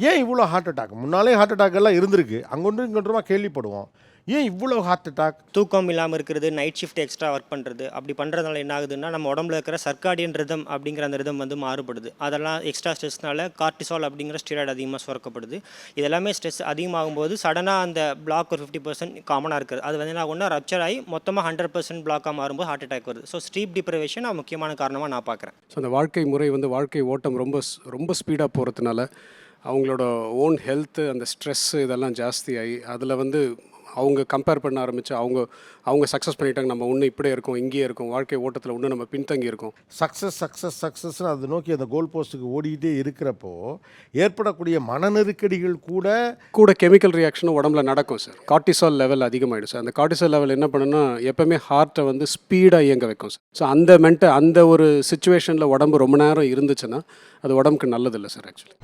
ஏன் இவ்வளோ heart attack? முன்னாலே ஹார்ட் அட்டாக் எல்லாம் இருந்திருக்கு. அங்கொன்றும் இங்கொன்றுமா கேள்விப்படுவோம். ஏன் இவ்வளோ ஹார்ட் அட்டாக்? தூக்கம் இல்லாமல் இருக்கிறது, நைட் ஷிஃப்ட் எக்ஸ்ட்ரா ஒர்க் பண்ணுறது, அப்படி பண்ணுறதுனால என்ன ஆகுதுன்னா நம்ம உடம்புல இருக்கிற சர்க்காடியன் ரிதம் அப்படிங்கிற அந்த ரிதம் வந்து மாறுபடுது. அதெல்லாம் எக்ஸ்ட்ரா ஸ்ட்ரெஸ்னால கார்டிசால் அப்படிங்கிற ஸ்டீராய்டு அதிகமாக சுரக்கப்படுது. இது எல்லாமே ஸ்ட்ரெஸ் அதிகமாகும்போது சடனாக அந்த பிளாக் ஒரு 50% காமனாக இருக்குது. அது வந்து என்ன ஆகும்னா ரப்சர் ஆகி மொத்தமாக 100% பிளாக்காக மாறும்போது ஹார்ட் அட்டாக் வருது. ஸோ ஸ்லீப் டிப்ரைவேஷன் முக்கியமான காரணமாக நான் பார்க்குறேன். ஸோ அந்த வாழ்க்கை முறை வந்து வாழ்க்கை ஓட்டம் ரொம்ப ஸ்பீடாக போகிறதுனால அவங்களோட ஓன் ஹெல்த்து, அந்த ஸ்ட்ரெஸ்ஸு இதெல்லாம் ஜாஸ்தி ஆகி அதில் வந்து அவங்க கம்பேர் பண்ண ஆரம்பித்து அவங்க சக்ஸஸ் பண்ணிட்டாங்க, நம்ம இன்னும் இப்படியே இருக்கோம், இங்கேயே இருக்கோம், வாழ்க்கை ஓட்டத்தில் இன்னும் நம்ம பின்தங்கி இருக்கோம். சக்ஸஸ்ன்னு அதை நோக்கி அந்த கோல் போஸ்ட்டுக்கு ஓடிக்கிட்டே இருக்கிறப்போ ஏற்படக்கூடிய மன நெருக்கடிகள் கூட கெமிக்கல் ரியாக்ஷனும் உடம்புல நடக்கும் சார். கார்டிசால் லெவல் அதிகமாகிடும் சார். அந்த கார்டிசால் லெவல் என்ன பண்ணுன்னா எப்போவுமே ஹார்ட்டை வந்து ஸ்பீடாக இயங்க வைக்கும் சார். ஸோ அந்த ஒரு சுச்சுவேஷனில் உடம்பு ரொம்ப நேரம் இருந்துச்சுன்னா அது உடம்புக்கு நல்லதில்லை சார் ஆக்சுவலி.